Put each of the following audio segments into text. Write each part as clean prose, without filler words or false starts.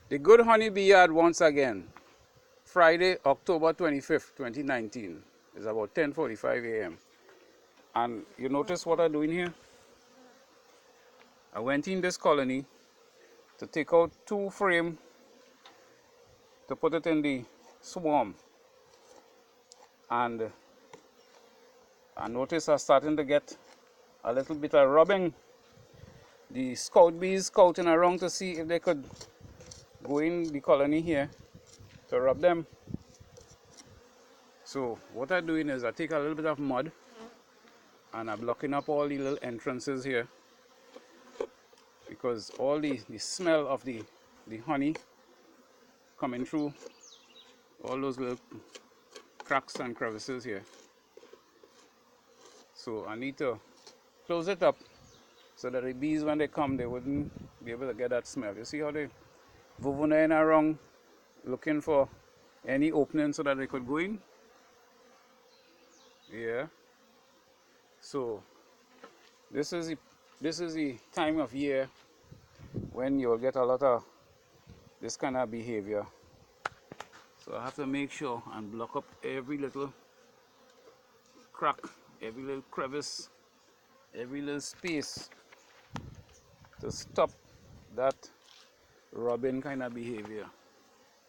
The Good Honeybee Yard once again. Friday, October 25th, 2019. It's about 10:45 a.m. And you notice what I'm doing here? I went in this colony to take out 2 frames to put it in the swarm. And I notice I'm starting to get a little bit of rubbing. The scout bees scouting around to see if they could go in the colony here to rub them. So what I'm doing is I take a little bit of mud and I'm blocking up all the little entrances here, because all the smell of the honey coming through all those little cracks and crevices here. So I need to close it up so that the bees, when they come, they wouldn't be able to get that smell. You see how they vovoning around looking for any opening so that they could go in? Yeah. So this is the time of year when you'll get a lot of this kind of behavior. So I have to make sure and block up every little crack, every little crevice, every little space to stop that rubbing kind of behavior.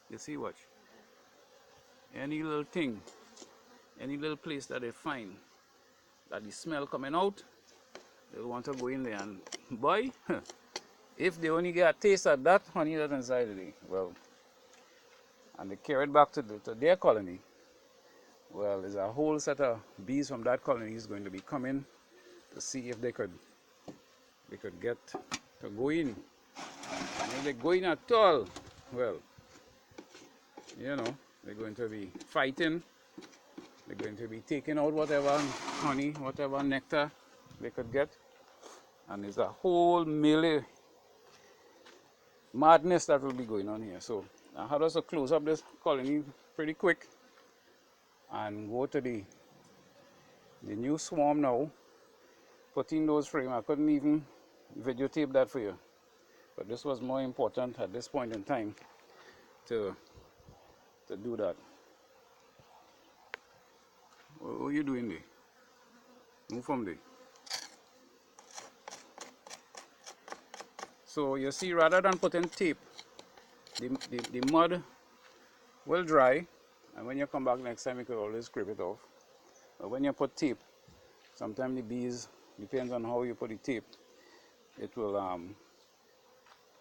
You see, watch. Any little thing, any little place that they find that the smell coming out, they'll want to go in there, and boy, if they only get a taste of that honey that's inside of it, well, and they carry it back to their colony, well, there's a whole set of bees from that colony is going to be coming to see if they could get to go in. And if they go in at all, well, you know, they're going to be fighting. They're going to be taking out whatever honey, whatever nectar they could get. And there's a whole melee madness that will be going on here. So I have us to close up this colony pretty quick and go to the new swarm now. Put in those frames. I couldn't even videotape that for you, but this was more important at this point in time to do that. What are you doing there? Move from there. So you see, rather than putting tape, the mud will dry, and when you come back next time you could always scrape it off. But when you put tape, sometimes the bees, depends on how you put the tape, it will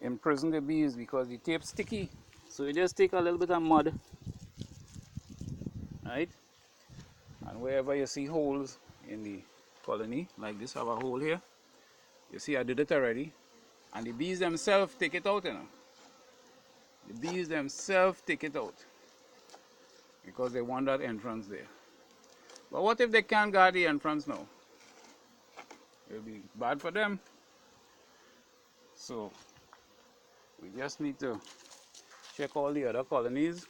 imprison the bees because the tape's sticky. So you just take a little bit of mud, right? And wherever you see holes in the colony, like this, I have a hole here. You see I did it already. And the bees themselves take it out, you know. The bees themselves take it out because they want that entrance there. But what if they can't guard the entrance now? It'll be bad for them. So we just need to check all the other colonies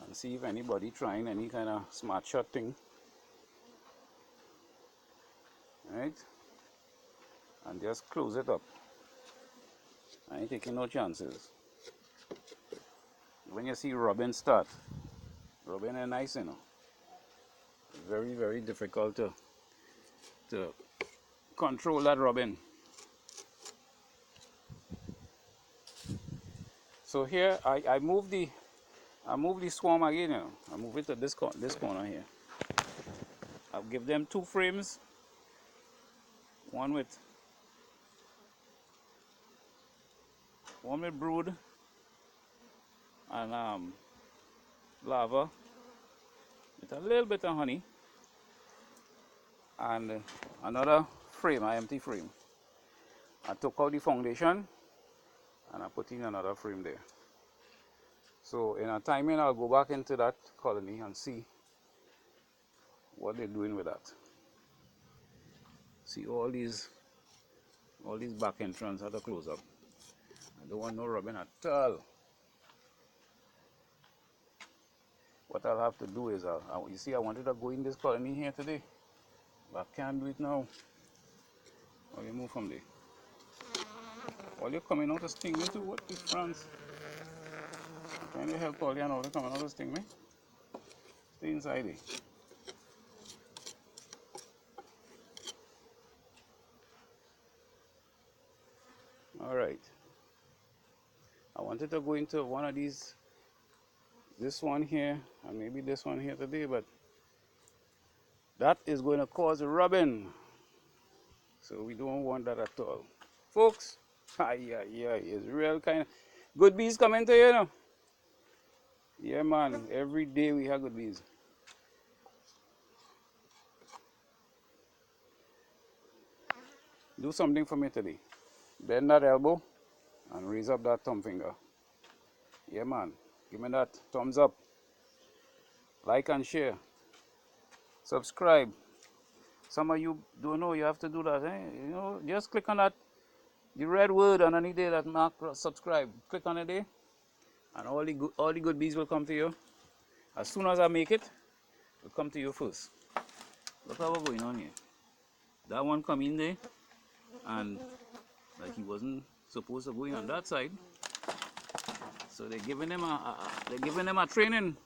and see if anybody trying any kind of smart shot thing. Right? And just close it up. I ain't taking no chances. When you see rubbing start, rubbing is nice, you know. Very, very difficult to control that rubbing. So here I move the swarm again, you know. I move it to this corner here. I'll give them 2 frames, one with brood and larva with a little bit of honey, and another frame, an empty frame. I took out the foundation and I put in another frame there. So in a timing I'll go back into that colony and see what they're doing with that. See all these back entrance at the close up. I don't want no rubbing at all. What I'll have to do is, you see I wanted to go in this colony here today, but I can't do it now. Or you move from there. While you're coming out of stinging to what is France? Trying to help Paulie and all to come out of this thing, man. Stay inside it. Alright. I wanted to go into one of these, this one here, and maybe this one here today, but that is going to cause rubbing. So we don't want that at all. Folks, it's real kind of good bees coming to you, you know. Yeah, man, every day we have good bees. Do something for me today. Bend that elbow and raise up that thumb finger. Yeah, man, give me that thumbs up. Like and share. Subscribe. Some of you don't know you have to do that. You know, just click on that, the red word underneath there that mark subscribe. Click on it there, and all the good bees will come to you. As soon as I make it, it'll come to you first. Look how what's going on here. That one come in there, and like he wasn't supposed to go in on that side. So they're giving them a training.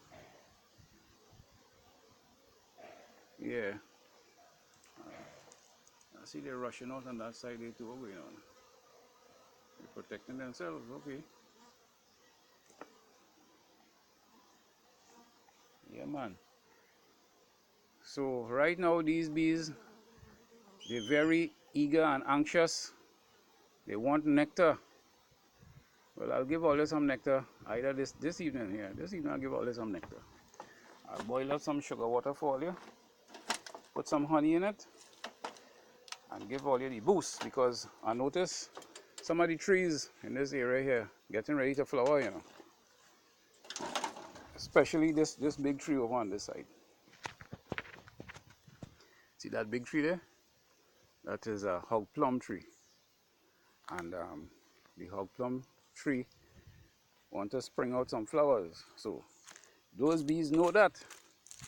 Yeah. I see they're rushing out on that side there too. What's going on? They're protecting themselves. Okay. Yeah, man. So right now these bees, they're very eager and anxious. They want nectar. Well, I'll give all you some nectar either this evening here. This evening I'll give all you some nectar. I'll boil up some sugar water for you. Put some honey in it. And give all you the boost, because I notice some of the trees in this area here getting ready to flower, you know. Especially this big tree over on this side. See that big tree there? That is a hog plum tree. And the hog plum tree want to spring out some flowers. So those bees know that.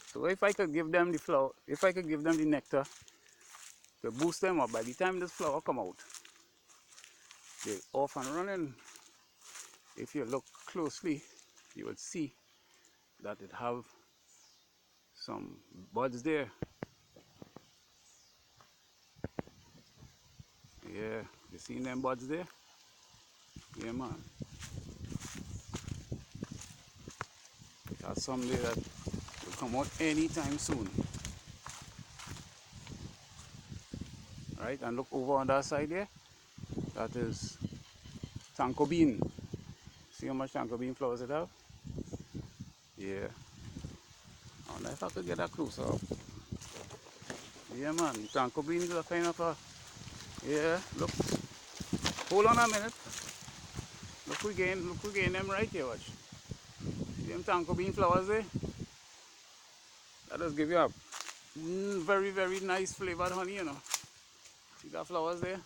So if I could give them the flower, if I could give them the nectar to boost them up, by the time this flower come out, they're off and running. If you look closely, you would see that it have some buds there. Yeah, you seen them buds there? Yeah, man. It has some there that will come out anytime soon. Right, and look over on that side there. That is Tanko bean. See how much Tanko bean flowers it have? Yeah. I wonder if I could get that closer up. Yeah, man. Tanko beans are kind of a. Yeah, look. Hold on a minute. Look, we gain them right here, watch. See them Tanko bean flowers there? That does give you a very, very nice flavored honey, you know. See that flowers there?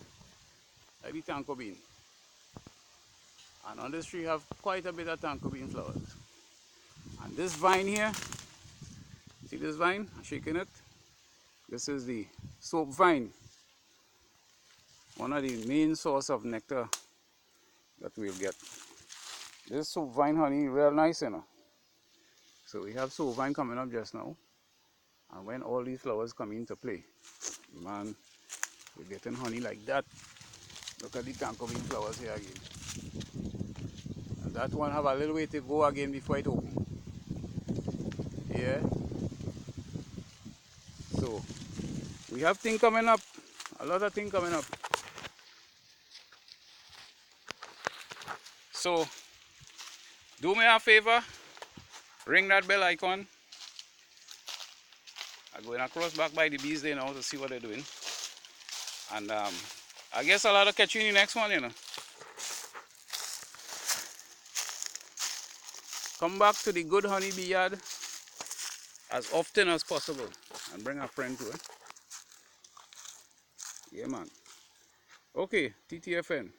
Like the Tanko bean. And on this tree have quite a bit of Tanko bean flowers. And this vine here, see this vine? I'm shaking it. This is the soap vine. One of the main source of nectar that we'll get. This soap vine honey real nice, you know. So we have soap vine coming up just now. And when all these flowers come into play, man, we're getting honey like that. Look at the Tanko bean flowers here again. And that one have a little way to go again before it opens. Yeah. So we have things coming up. A lot of things coming up. So do me a favor. Ring that bell icon. I'm going across back by the bees there now to see what they're doing. And I guess I'll have to catch you in the next one, you know. Come back to the Good Honey Bee Yard as often as possible. And bring a friend to it. Yeah, man. Okay, TTFN.